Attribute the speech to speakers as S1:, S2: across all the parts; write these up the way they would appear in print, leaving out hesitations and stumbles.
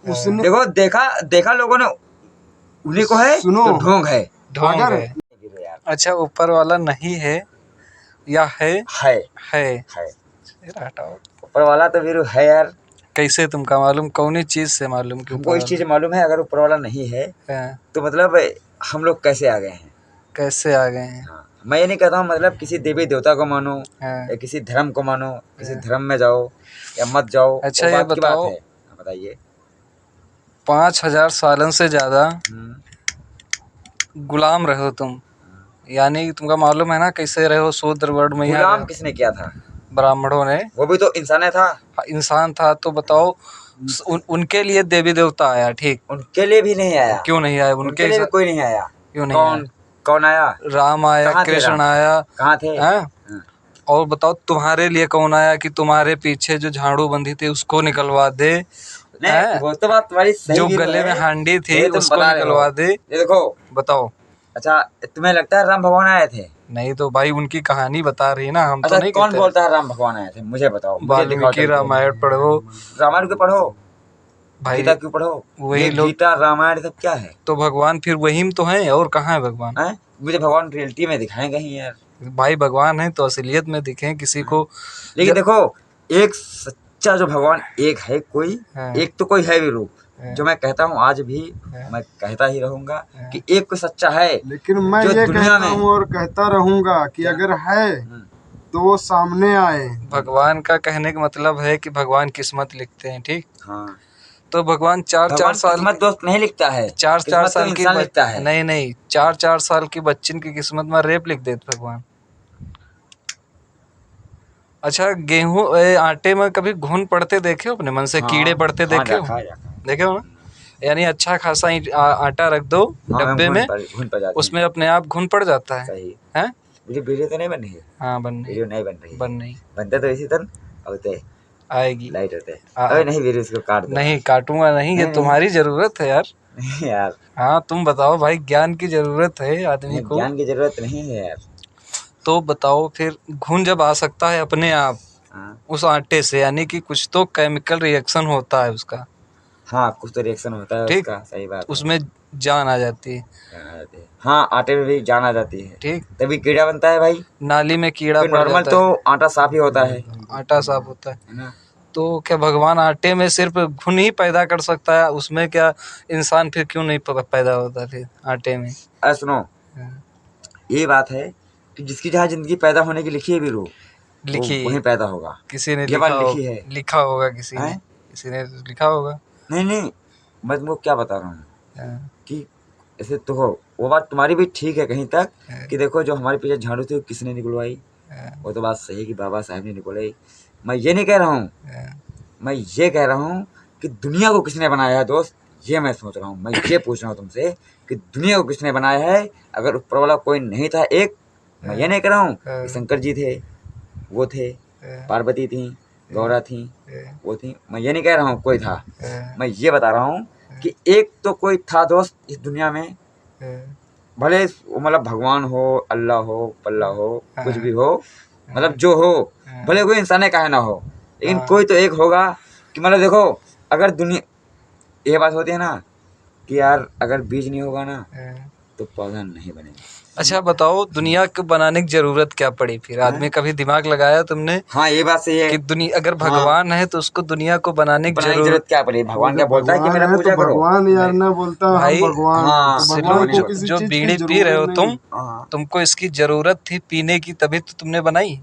S1: उसने
S2: देखो देखा देखा लोगों ने उन्हीं को है
S1: सुनो,
S2: तो ढोंग है।
S3: ढोंग
S1: अगर
S3: है। अच्छा, ऊपर वाला नहीं है या है?
S2: है
S3: है। हटाओ।
S2: ऊपर वाला तो फिर है यार।
S3: कैसे तुमका मालूम? कौन चीज से मालूम कि
S2: हमको इस चीज मालूम है, अगर ऊपर वाला नहीं है
S3: है?
S2: तो मतलब हम लोग कैसे आ गए हैं।
S3: कैसे आ गए हैं?
S2: हाँ, मैं ये नहीं कहता हूँ मतलब किसी देवी देवता को मानो
S3: हाँ।
S2: या किसी धर्म को मानो, किसी धर्म में जाओ या मत जाओ,
S3: अच्छा,
S2: वो
S3: ये
S2: बात की बात
S3: बताओ,
S2: है। बताइए।
S3: 5000 सालन से ज्यादा गुलाम रहो तुम, यानी तुमका मालूम है ना कैसे रहो? शूद्र वर्ण में यहाँ
S2: गुलाम किसने किया था?
S3: ब्राह्मणों ने।
S2: वो भी तो इंसान था।
S3: इंसान था तो बताओ, उनके लिए देवी देवता आया, ठीक?
S2: उनके लिए भी नहीं आया।
S3: क्यों नहीं आया?
S2: उनके लिए भी कोई नहीं आया।
S3: क्यों नहीं आया?
S2: कौन आया?
S3: राम आया, कृष्ण आया।
S2: कहाँ थे?
S3: और बताओ तुम्हारे लिए कौन आया कि तुम्हारे पीछे जो झाड़ू बंधी थी उसको निकलवा दे?
S2: नहीं, वो तो बात तुम्हारी सही।
S3: जो गले में हांडी थी उसको निकलवा दे।
S2: ये देखो,
S3: बताओ।
S2: अच्छा तुम्हें लगता है राम भगवान आए थे?
S3: नहीं तो भाई उनकी कहानी बता रही ना, हम
S2: अच्छा,
S3: तो नहीं
S2: कौन
S3: कहते।
S2: बोलता है राम भगवान आए थे? मुझे बताओ।
S3: वाल्मीकि रामायण पढ़ो।
S2: रामायण क्यों पढ़ो
S3: भाई?
S2: गीता क्यों पढ़ो?
S3: वही लोग।
S2: गीता रामायण सब क्या है?
S3: तो भगवान फिर वही तो है, और कहाँ है भगवान?
S2: मुझे भगवान रियलिटी में दिखाएं कहीं यार।
S3: भाई भगवान है तो असलियत में दिखे किसी को।
S2: लेकिन देखो, एक सच्चा जो भगवान एक है, कोई एक तो कोई है भी रूप, जो मैं कहता हूँ आज भी मैं कहता ही रहूंगा कि एक कोई सच्चा है।
S1: लेकिन मैं ये कहता हूँ और कहता रहूंगा कि अगर है तो वो सामने आए।
S3: भगवान का कहने का मतलब है कि भगवान किस्मत लिखते हैं, ठीक?
S2: हाँ।
S3: तो भगवान 4-4 साल
S2: किस्मत दोस्त नहीं लिखता है,
S3: 4-4 साल की
S2: लिखता है।
S3: नहीं 4-4 साल की बच्चिन की किस्मत में रेप लिख देते भगवान। अच्छा, गेहूं आटे में कभी घुन पड़ते देखे हो अपने मन से? कीड़े पड़ते देखे हो? देखे हो ना? यानी अच्छा खासा आटा रख दो डब्बे में, उसमें अपने आप घुन पड़ जाता है।
S2: सही
S3: है?
S2: वीडियो तो नहीं बन रही है?
S3: हाँ, बन रही।
S2: बनते तो इसी तरह होते
S3: आएगी
S2: लाइट होते। अबे नहीं वीडियो, इसको काट दो।
S3: नहीं काटूंगा नहीं, ये तुम्हारी जरूरत है यार।
S2: नहीं यार।
S3: हाँ तुम बताओ भाई, ज्ञान की जरूरत है आदमी को।
S2: ज्ञान की जरूरत नहीं है यार।
S3: तो बताओ फिर, घुन जब आ सकता है अपने आप उस आटे से, यानी कि कुछ तो केमिकल रिएक्शन होता है उसका।
S2: हाँ, कुछ तो रिएक्शन होता है उसका। सही बात है।
S3: उसमें जान आ जाती है।
S2: हाँ, आटे में भी जान आ जाती है,
S3: ठीक।
S2: तभी कीड़ा बनता है भाई।
S3: नाली में कीड़ा पड़
S2: नॉर्मल
S3: जाता
S2: तो
S3: है।
S2: आटा साफ ही होता है।
S3: आटा साफ होता है। तो क्या भगवान आटे में सिर्फ घुन ही पैदा कर सकता है? उसमें क्या इंसान फिर क्यों नहीं पैदा होता फिर आटे में?
S2: सुनो, ये बात है कि जिसकी जहाँ जिंदगी पैदा होने की लिखी है भी रो,
S3: लिखी
S2: वहीं पैदा होगा।
S3: किसी ने
S2: ये बात लिखी है।
S3: लिखा होगा किसी ने लिखा होगा।
S2: नहीं, मैं तुमको क्या बता रहा हूँ कि ऐसे तो हो, वो बात तुम्हारी भी ठीक है कहीं तक कि देखो जो हमारे पीछे झाड़ू थी किसने निकलवाई, वो तो बात सही है कि बाबा साहब ने निकलवाई। मैं ये नहीं कह रहा हूँ, मैं ये कह रहा हूँ कि दुनिया को किसने बनाया है दोस्त, ये मैं सोच रहा हूँ। मैं ये पूछ रहा हूँ तुमसे कि दुनिया को किसने बनाया है? अगर ऊपर वाला कोई नहीं था एक, मैं ये नहीं कह रहा हूँ कि शंकर जी थे, वो थे, पार्वती थी, गौरा थी, वो थी, मैं ये नहीं कह रहा हूँ कोई था। मैं ये बता रहा हूँ कि एक तो कोई था दोस्त इस दुनिया में, भले वो मतलब भगवान हो, अल्लाह हो, पल्ला हो, कुछ भी हो, मतलब जो हो, भले कोई इंसान काहे ना हो, लेकिन कोई तो एक होगा कि मतलब देखो, अगर दुनिया, ये बात होती है ना कि यार अगर बीज नहीं होगा ना तो पौधा नहीं बनेगा।
S3: अच्छा बताओ, दुनिया को बनाने की जरूरत क्या पड़ी फिर? आदमी कभी दिमाग लगाया तुमने?
S2: हाँ, ये बात सही है
S3: कि दुनिया अगर भगवान है तो उसको दुनिया को बनाने की जरूरत
S2: क्या पड़ी? भगवान क्या बोलता है कि मेरा पूजा करो?
S1: भगवान यार ना बोलता
S3: भाई,
S1: भगवान को किसी
S3: जो
S1: चीज की
S3: बीड़ी पी रहे हो तुमको इसकी जरूरत थी पीने की, तभी तो तुमने बनाई।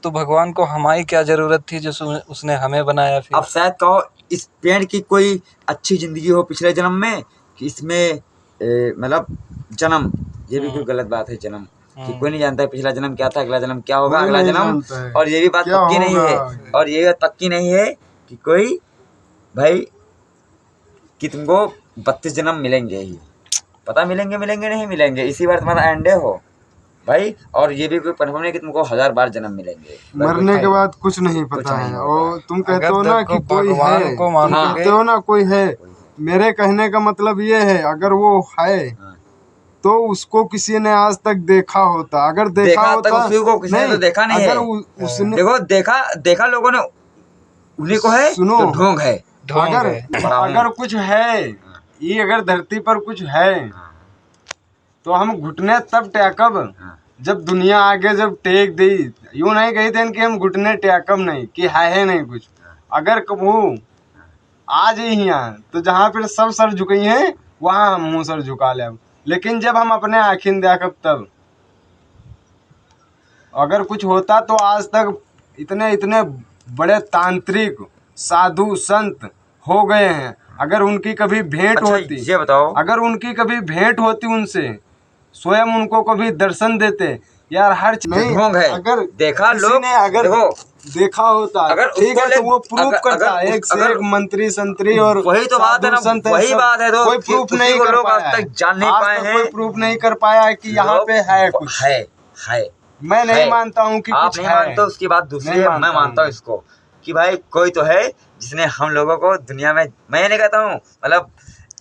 S3: तो भगवान को हमारी क्या जरूरत थी जो उसने हमें बनाया फिर?
S2: अब शायद कहो इस पेड़ की कोई अच्छी जिंदगी हो पिछले जन्म में, कि इसमें मतलब जन्म, ये भी कोई गलत बात है। जन्म कि कोई नहीं जानता है पिछला जन्म क्या था, अगला जन्म क्या होगा, अगला जन्म। और ये भी बात पक्की नहीं है, और ये भी बात पक्की नहीं है कि कोई भाई कि तुमको 32 जन्म मिलेंगे ही, पता मिलेंगे नहीं मिलेंगे, इसी बार तुम्हारा एंडे हो भाई। और ये भी कोई कन्फर्म नहीं कि तुमको 1000 बार जन्म मिलेंगे,
S1: मरने के बाद कुछ नहीं पता है। और तुम कहते हो ना कि कोई है, तुम कहते हो ना कोई है, मेरे कहने का मतलब ये है अगर वो है तो उसको किसी ने आज तक देखा होता। अगर देखा होता
S2: उसी को किसी ने तो देखा नहीं है।
S1: उसने
S2: देखो देखा लोगों ने उन्हीं को है तो ढोंग है।
S3: ढोंग
S1: अगर
S3: है।
S1: अगर कुछ है, ये अगर धरती पर कुछ है तो हम घुटने तब टेकब जब दुनिया आगे जब टेक दी। यूं नहीं कही थे कि हम घुटने टेकब नहीं कि है नहीं कुछ। अगर कबू आज ही यहाँ तो जहाँ पे सब सर झुके हैं वहाँ हम मुँह सर झुका ले। लेकिन जब हम अपने आँखिन देखब तब अगर कुछ होता तो आज तक इतने इतने बड़े तांत्रिक साधु संत हो गए हैं। अगर उनकी कभी भेंट
S2: अच्छा,
S1: होती,
S2: ये बताओ,
S1: अगर उनकी कभी भेंट होती उनसे, स्वयं उनको कभी दर्शन देते यार। हर नहीं
S2: ढोंग है,
S1: अगर
S2: देखा
S1: किसी
S2: लोग
S1: ने अगर देखा होता
S2: अगर
S1: ठीक है तो वो प्रूफ करता
S2: अगर
S1: एक से एक मंत्री संतरी और
S2: वही तो बात है ना,
S1: संत
S2: वही बात है। तो
S1: कोई प्रूफ नहीं कर
S2: लोग आज
S1: पाया
S2: तक जान नहीं
S1: आज
S2: पाए
S1: तक
S2: हैं।
S1: कोई प्रूफ नहीं कर पाया है कि यहाँ पे है कुछ
S2: है।
S1: मैं नहीं मानता हूँ कि
S2: आप
S1: कुछ
S2: नहीं
S1: है।
S2: मानते, उसकी बात दूसरी है। मैं मानता हूँ इसको कि भाई कोई तो है जिसने हम लोगों को दुनिया में, मैं नहीं कहता हूँ मतलब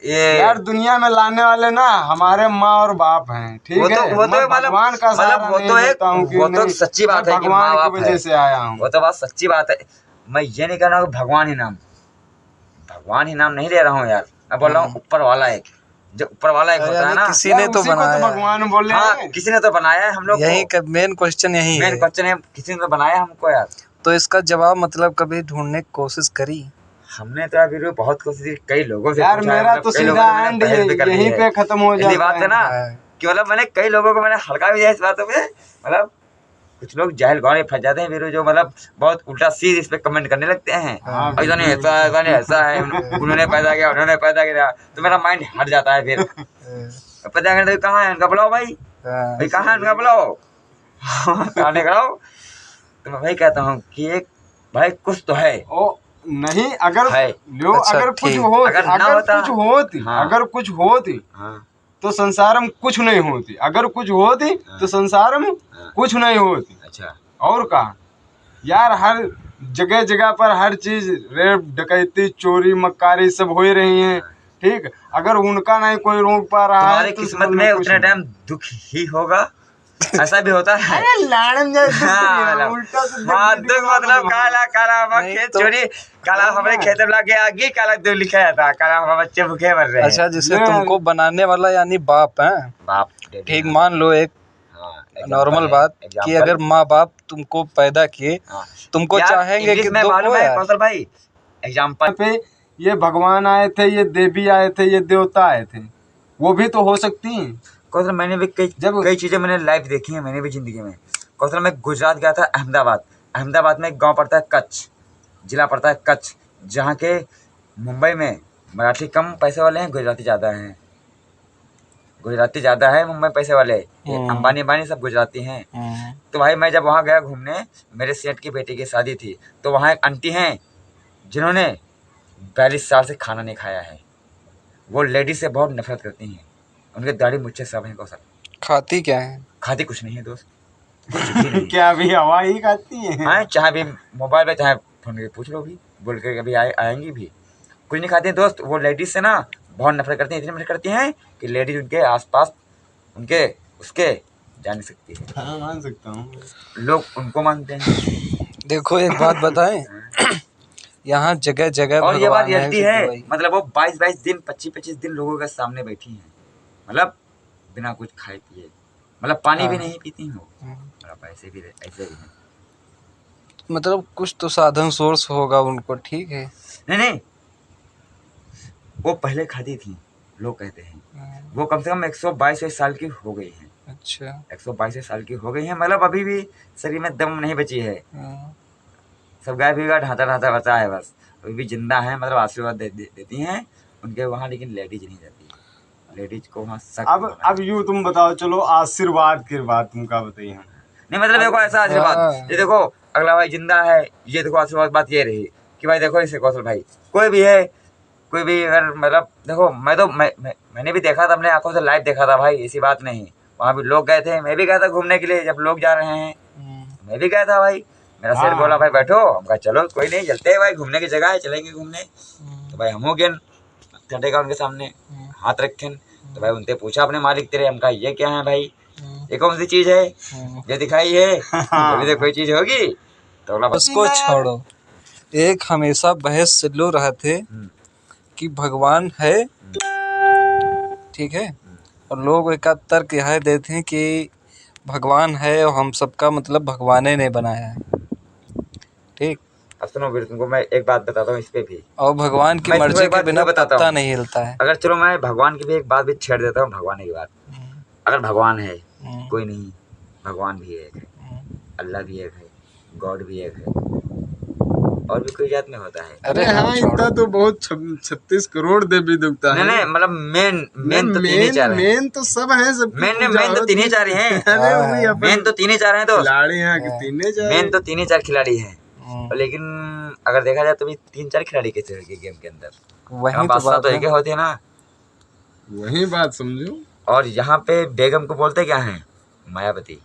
S2: ये
S1: यार दुनिया में लाने वाले ना हमारे माँ और बाप हैं, ठीक है।
S2: वो तो
S1: भगवान का सहारा
S2: वो तो
S1: नहीं लेता हूँ कि
S2: वो तो
S1: नहीं,
S2: सच्ची बात है कि
S1: भगवान
S2: माँ
S1: की
S2: बाप
S1: वजह
S2: है,
S1: से आया हूँ।
S2: वो तो बात सच्ची बात है। मैं ये नहीं कह रहा हूँ भगवान ही नाम नहीं ले रहा हूँ यार। मैं बोल रहा हूँ ऊपर वाला एक, जो ऊपर वाला एक होता है ना,
S3: किसी ने तो बनाया,
S1: भगवान बोले।
S2: हाँ, किसी ने तो बनाया है हम लोग।
S3: यही मेन क्वेश्चन यही है।
S2: मेन क्वेश्चन है, किसी ने तो बनाया हमको यार।
S3: तो इसका जवाब मतलब कभी ढूंढने की कोशिश करी?
S2: हमने तो अभी बहुत कोशिश की, कई लोगों से
S1: यार
S2: पूछा
S1: मेरा
S2: है,
S1: तो
S2: कई लोगों
S1: सीधा
S2: से मैंने
S1: एंड
S2: बहस भी कर ली
S1: यहीं
S2: है।
S1: पे खत्म हो
S2: इसलिए
S1: जाता
S2: बात है ना कि मतलब मैंने कई लोगों को मैंने हल्का भी दिया इस बातों पे। मतलब कुछ लोग जाहिल गौर में फंस जाते हैं फिर, जो मतलब बहुत उल्टा सीध इस पे कमेंट करने लगते हैं। ऐसा नहीं ऐसा है, ऐसा नहीं ऐसा है, उन्होंने पैदा किया, उन्होंने पैदा किया, तो मेरा माइंड हट जाता है फिर। पैदा करने तो कहाँ है उनका, बुलाओ भाई, भाई कहाँ है उनका, बुलाओ आने कराओ। तो मैं वही कहता हूँ कि एक भाई कुछ तो है।
S1: ओ नहीं, अगर लो
S3: अच्छा,
S1: अगर कुछ
S3: ठीक।
S1: होती,
S2: अगर ना होता,
S1: कुछ होती,
S2: हाँ,
S1: अगर कुछ होती
S2: हाँ,
S1: तो संसार में कुछ नहीं होती। अगर कुछ होती तो संसार में कुछ नहीं होती।
S2: अच्छा,
S1: और कहा यार, हर जगह जगह पर हर चीज रेप डकैती चोरी मक्कारी सब हो ही रही है, ठीक। अगर उनका नहीं कोई रोक पा रहा है
S2: तुम्हारी
S1: तो
S2: किस्मत में उतने टाइम दुख ही होगा, ऐसा भी होता है।
S1: अरे लाड़न
S2: हाँ,
S1: उल्टा से
S2: दुख मतलब काला काला खेत चोरी, काला हमारे खेत में लगे आगे, काला दुख लिखा जाता, काला हमारे बच्चे भूखे मर रहे हैं।
S3: अच्छा, जिसे तुमको बनाने वाला यानी बाप है,
S2: बाप,
S3: ठीक। मान लो एक नॉर्मल बात कि अगर माँ बाप तुमको पैदा किए, तुमको चाहेंगे कि दुख हो यार।
S2: कौशल भाई, एग्जाम्पल
S1: पे ये भगवान आए थे, ये देवी आए थे, ये देवता आए थे, वो भी तो हो सकती हैं।
S2: कौशल मैंने भी कई चीजें मैंने लाइव देखी है, मैंने भी जिंदगी में। कौशल मैं गुजरात गया था, अहमदाबाद में एक गांव पड़ता है कच्छ, जिला पड़ता है कच्छ, जहाँ के मुंबई में मराठी कम पैसे वाले हैं, गुजराती ज़्यादा हैं। गुजराती ज़्यादा है मुंबई पैसे वाले, अंबानी सब गुजराती हैं। तो भाई मैं जब वहाँ गया घूमने, मेरे सेठ की बेटी की शादी थी, तो वहाँ एक आंटी हैं जिन्होंने 42 साल से खाना नहीं खाया है। वो लेडीज से बहुत नफरत करती हैं, उनके दाढ़ी मुझसे सब हैं। कौशल खाती क्या है? खाती कुछ नहीं है दोस्त, कुछ भी नहीं।
S1: क्या अभी हवा ही खाती है?
S2: हाँ, चाहे भी मोबाइल पे चाहे फोन पे पूछ लो, भी बोल के कभी आएंगी भी, कुछ नहीं खाती हैं दोस्त। वो लेडीज से ना बहुत नफरत करती हैं, इतनी नफरत करती हैं कि लेडीज उनके आसपास उनके उसके जा नहीं सकती है।
S1: हाँ, मान सकता हूँ,
S2: लोग उनको मानते हैं।
S3: देखो एक बात बताएं, यहाँ जगह जगह
S2: और ये बात रियलिटी है,
S3: है।
S2: मतलब वो 22 दिन 25 दिन लोगों के सामने बैठी हैं, मतलब बिना कुछ खाए पिए, मतलब पानी भी नहीं पीती हैं वो, मतलब ऐसे भी नहीं।
S3: मतलब कुछ तो साधन सोर्स होगा उनको, ठीक है।
S2: नहीं, वो पहले खाती थी, लोग कहते हैं। वो कम से कम 122 साल की हो गई हैं। अच्छा, 122 साल की हो गई हैं, मतलब अभी भी शरीर में दम नहीं बची है। सब गाय भी ढांचा बचा है, बस अभी भी जिंदा है, मतलब आशीर्वाद देती हैं उनके वहाँ, लेकिन लेडीज नहीं जाती, लेडीज को वहाँ
S1: अब यूँ तुम बताओ, चलो आशीर्वाद की बात तुमका बताइए।
S2: नहीं, मतलब देखो ऐसा आशीर्वाद, ये देखो अगला भाई जिंदा है, ये देखो आशीर्वाद बात ये रही कि भाई देखो इसे कौशल भाई, कोई भी है, कोई भी अगर मतलब देखो, मैंने भी देखा था, अपने आंखों से लाइव देखा था भाई, ऐसी बात नहीं। वहाँ भी लोग गए थे, मैं भी गया था घूमने के लिए, जब लोग जा रहे हैं मैं भी गया था भाई। मेरा सेठ बोला भाई बैठो, हम कहा चलो कोई नहीं, चलते हैं भाई, घूमने की जगह है, चलेंगे घूमने। तो भाई हम हो गए चढ़ेगा उनके सामने, हाथ रखें, तो भाई उनसे पूछा अपने मालिक तेरे, हम कहा ये क्या है भाई, ये कौन सी चीज है, ये दिखाई है, अभी तो कोई चीज होगी। तो बोला
S3: उसको छोड़ो, एक हमेशा बहस चलो रहे थे कि भगवान है, ठीक है, और लोग एक आध तर्क यह देते हैं कि भगवान है और हम सबका मतलब भगवाने ने बनाया है, ठीक।
S2: अब सुनो फिर तुमको मैं एक बात बताता हूँ इस पे भी,
S3: और भगवान की
S2: मैं तुमको
S3: मर्जी
S2: एक
S3: के
S2: बात
S3: बिना
S2: क्यों बताता
S3: पत्ता
S2: हूँ।
S3: नहीं हिलता है।
S2: अगर चलो मैं भगवान की भी एक बात भी छेड़ देता हूँ, भगवान की बात, अगर भगवान है कोई नहीं, भगवान भी एक है, अल्लाह भी एक है, गॉड भी एक है, और भी कोई जात में होता है।
S3: अरे
S1: हाँ
S3: हाँ,
S1: इतना तो बहुत 36 करोड़ देवी देवता है।
S2: नहीं मतलब मेन तो तीन ही चार हैं।
S1: मेन तो सब है, सब
S2: मेन तो तीन ही चार ही हैं।
S1: अरे वही अपन
S2: मेन तो तीन ही चार हैं दोस्त,
S1: खिलाड़ी हैं कि तीन ही चार,
S2: मेन तो तीन ही चार खिलाड़ी हैं। लेकिन अगर देखा जाए तो भी 3-4 खिलाड़ी कैसे होंगे गेम के अंदर,
S3: वही तो
S2: बादशाह
S3: बात
S2: तो
S3: है।
S2: एक ही होते हैं ना।
S1: वही बात समझो।
S2: और यहाँ पे बेगम को बोलते क्या हैं, मायावती।